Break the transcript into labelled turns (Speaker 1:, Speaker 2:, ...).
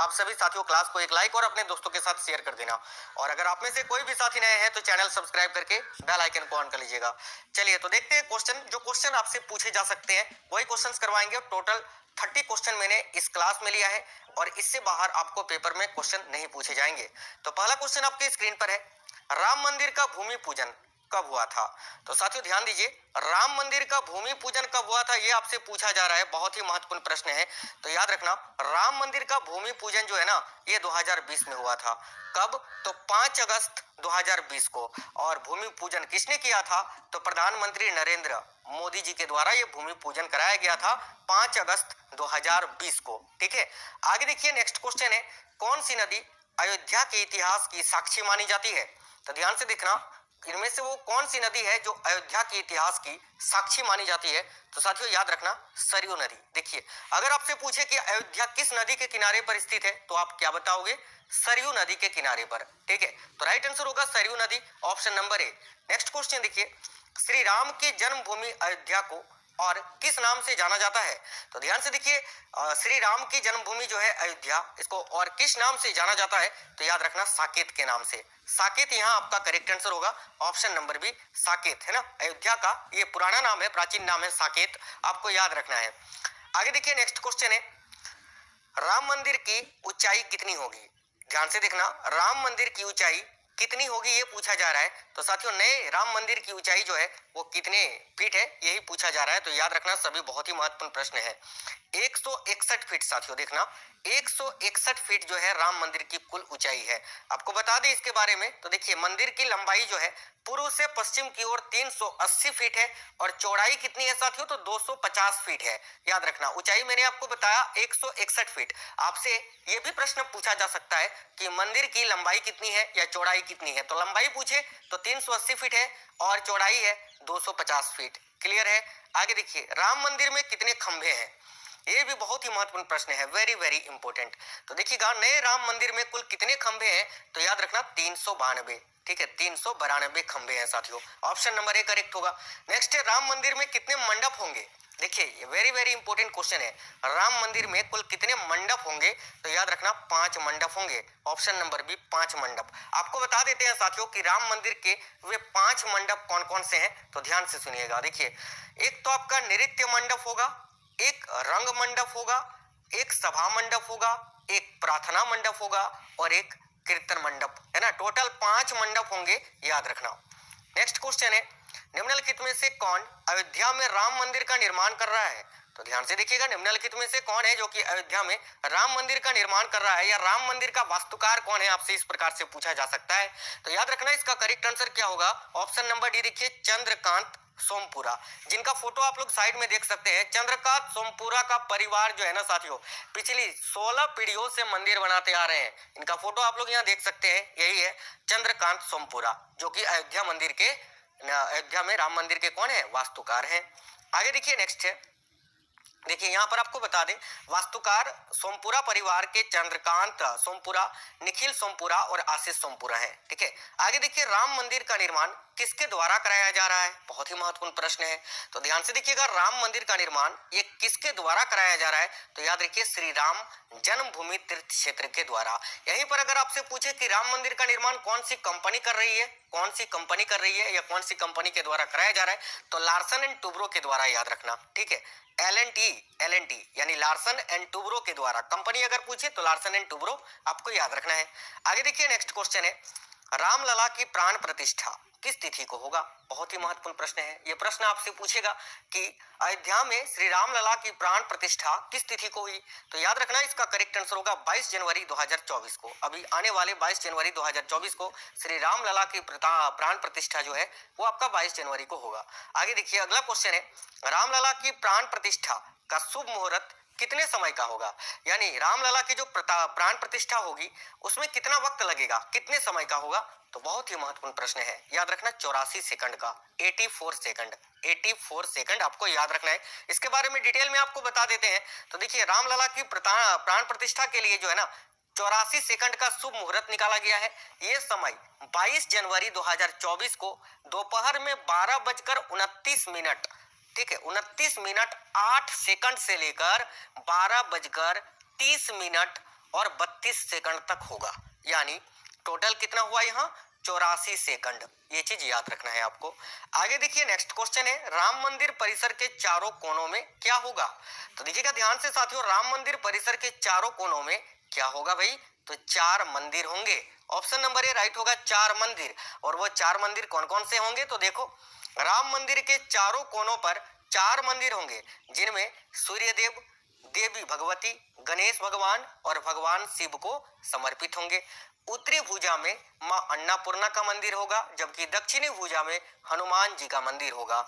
Speaker 1: आप सभी साथियों क्लास को एक लाइक और अपने दोस्तों के साथ शेयर कर देना। और अगर आप में से कोई भी साथी नए हैं तो चैनल सब्सक्राइब करके बेल आइकन को ऑन कर लीजिएगा। चलिए तो देखते हैं क्वेश्चन आपसे पूछे जा सकते हैं वही क्वेश्चन करवाएंगे। टोटल 30 क्वेश्चन मैंने इस क्लास में लिया है और इससे बाहर आपको पेपर में क्वेश्चन नहीं पूछे जाएंगे। तो पहला क्वेश्चन आपके स्क्रीन पर है, राम मंदिर का भूमि पूजन कब हुआ था? तो साथियों ध्यान दीजिए, राम मंदिर का भूमि पूजन कब हुआ था ये आपसे पूछा जा रहा है। बहुत ही महत्वपूर्ण प्रश्न है। तो याद रखना, राम मंदिर का भूमि पूजन जो है ना ये 2020 में हुआ था। कब? तो 5 अगस्त 2020 को। और भूमि पूजन किसने किया था? तो प्रधानमंत्री नरेंद्र मोदी जी के द्वारा ये भूमि पूजन कराया गया था 5 अगस्त 2020 को। ठीक है, आगे देखिए नेक्स्ट क्वेश्चन है, कौन सी नदी अयोध्या के इतिहास की साक्षी मानी जाती है? तो ध्यान से देखना, इनमें से वो कौन सी नदी है जो अयोध्या के इतिहास की साक्षी मानी जाती है? तो साथियों याद रखना, सरयू नदी। देखिए, अगर आपसे पूछे कि अयोध्या किस नदी के किनारे पर स्थित है तो आप क्या बताओगे? सरयू नदी के किनारे पर। ठीक है, तो राइट आंसर होगा सरयू नदी, option number A. Next question देखिए, श्री राम की जन्मभूमि अयोध्या को और किस नाम से जाना जाता है? तो ध्यान से देखिए, श्री राम की जन्मभूमि जो है अयोध्या, इसको और किस नाम से जाना जाता है? तो याद रखना, साकेत के नाम से। साकेत यहाँ आपका करेक्ट आंसर होगा, ऑप्शन नंबर बी साकेत है ना। अयोध्या का ये पुराना नाम है, प्राचीन नाम है साकेत, आपको याद रखना है। आगे देखिए नेक्स्ट क्वेश्चन है, राम मंदिर की ऊंचाई कितनी होगी? ध्यान से देखना, राम मंदिर की ऊंचाई कितनी होगी ये पूछा जा रहा है। तो साथियों नए राम मंदिर की ऊंचाई जो है वो कितने फीट है यही पूछा जा रहा है। तो याद रखना, सभी बहुत ही महत्वपूर्ण प्रश्न है। 161 फीट साथियों, देखना 161 फीट जो है राम मंदिर की कुल ऊंचाई है। आपको बता दें इसके बारे में, तो देखिए मंदिर की लंबाई जो है पूर्व से पश्चिम की ओर 380 फीट है और चौड़ाई कितनी है साथियों? तो 250 फीट है। याद रखना, ऊंचाई मैंने आपको बताया 161 फीट। आपसे यह भी प्रश्न पूछा जा सकता है कि मंदिर की लंबाई कितनी है या चौड़ाई कितनी है। तो लंबाई पूछे तो 380 फीट है और चौड़ाई है 250 फीट। क्लियर है? आगे देखिए, राम मंदिर में कितने खंभे हैं? ये भी बहुत ही महत्वपूर्ण प्रश्न है, वेरी वेरी इंपॉर्टेंट। तो देखिएगा, नए राम मंदिर में कुल कितने खंभे हैं? तो याद रखना 392। ठीक है, 392 खंभे हैं साथियों, ऑप्शन नंबर ए करेक्ट होगा। नेक्स्ट है, राम मंदिर में कितने मंडप होंगे? देखिए ये वेरी वेरी इंपॉर्टेंट क्वेश्चन है, राम मंदिर में कुल कितने मंडप होंगे? तो याद रखना 5 मंडप होंगे, ऑप्शन नंबर बी 5 मंडप। आपको बता देते हैं साथियों कि राम मंदिर के वे 5 मंडप कौन कौन से हैं, तो ध्यान से सुनिएगा। देखिए, एक तो आपका नृत्य मंडप होगा, एक रंग मंडप होगा, एक सभा मंडप होगा, एक प्रार्थना मंडप होगा और एक कीर्तन मंडप, है ना। टोटल 5 मंडप होंगे, याद रखना। नेक्स्ट क्वेश्चन है, निम्नलिखित में से कौन अयोध्या में राम मंदिर का निर्माण कर रहा है? तो ध्यान से देखिएगा, निम्नलिखित में से कौन है जो कि अयोध्या में राम मंदिर का निर्माण कर रहा है, या राम मंदिर का वास्तुकार कौन है, आपसे इस प्रकार से पूछा जा सकता है। तो याद रखना, इसका करेक्ट आंसर क्या होगा? ऑप्शन नंबर डी देखिए, चंद्रकांत सोमपुरा, जिनका फोटो आप लोग साइड में देख सकते हैं। चंद्रकांत सोमपुरा का परिवार जो है ना साथियों, पिछली 16 पीढ़ियों से मंदिर बनाते आ रहे हैं। इनका फोटो आप लोग यहाँ देख सकते हैं, यही है चंद्रकांत सोमपुरा, जो कि अयोध्या में राम मंदिर के कौन है? वास्तुकार हैं। आगे देखिए नेक्स्ट है, देखिए यहाँ पर आपको बता दें, वास्तुकार सोमपुरा परिवार के चंद्रकांत सोमपुरा, निखिल सोमपुरा और आशीष सोमपुरा है। ठीक है, आगे देखिए, राम मंदिर का निर्माण किसके द्वारा कराया जा रहा है? बहुत ही महत्वपूर्ण प्रश्न है, तो ध्यान से देखिएगा, राम मंदिर का निर्माण ये किसके द्वारा कराया जा रहा है? तो याद रखिए, श्री राम जन्मभूमि तीर्थ क्षेत्र के द्वारा। यहीं पर अगर आपसे पूछे कि राम मंदिर का निर्माण कौन सी कंपनी कर रही है, कौन सी कंपनी कर रही है या कौन सी कंपनी के द्वारा कराया जा रहा है, तो लार्सन एंड टुब्रो के द्वारा, याद रखना। ठीक है, एल एन टी यानी लार्सन एंड टुब्रो के द्वारा। कंपनी अगर पूछे तो लार्सन एंड टुब्रो आपको याद रखना है। आगे देखिए नेक्स्ट क्वेश्चन है, रामलला की प्राण प्रतिष्ठा किस तिथि को होगा? बहुत ही महत्वपूर्ण प्रश्न है। यह प्रश्न आपसे पूछेगा कि अयोध्या में श्री रामलला की प्राण प्रतिष्ठा किस तिथि को हुई? तो याद रखना, इसका करेक्ट आंसर होगा 22 जनवरी 2024 को। अभी आने वाले 22 जनवरी 2024 को श्री रामलला की प्राण प्रतिष्ठा जो है वो आपका 22 जनवरी को होगा। आगे देखिए अगला क्वेश्चन है, रामलला की प्राण प्रतिष्ठा का शुभ मुहूर्त कितने समय का होगा? यानी रामलला की जो प्राण प्रतिष्ठा होगी उसमें कितना वक्त लगेगा, कितने समय का होगा? तो बहुत ही महत्वपूर्ण प्रश्न है, याद रखना 84 सेकंड का, 84 सेकंड, 84 सेकंड आपको याद रखना है। इसके बारे में डिटेल में आपको बता देते हैं। तो देखिए, रामलला की प्राण प्रतिष्ठा के लिए जो है ना 84 सेकंड का शुभ मुहूर्त निकाला गया है। ये समय 22 जनवरी 2024 को दोपहर में 12:29, ठीक है, 29 मिनट 8 सेकंड से लेकर 12:30 और 32 सेकंड तक होगा। यानी टोटल कितना हुआ यहाँ 84 सेकंड। ये चीज याद रखना है आपको। आगे देखिए नेक्स्ट क्वेश्चन है, राम मंदिर परिसर के चारों कोनों में क्या होगा। तो देखिएगा ध्यान से साथियों, राम मंदिर परिसर के चारों कोनों में क्या होगा भाई, तो 4 मंदिर होंगे। ऑप्शन नंबर ए राइट होगा, 4 मंदिर। और वो 4 मंदिर कौन कौन से होंगे, तो देखो राम मंदिर के चारों कोनों पर 4 मंदिर होंगे, जिनमें सूर्यदेव, देवी भगवती, गणेश भगवान और भगवान शिव को समर्पित होंगे। उत्तरी भुजा में मां अन्नपूर्णा का मंदिर होगा, जबकि दक्षिणी भुजा में हनुमान जी का मंदिर होगा।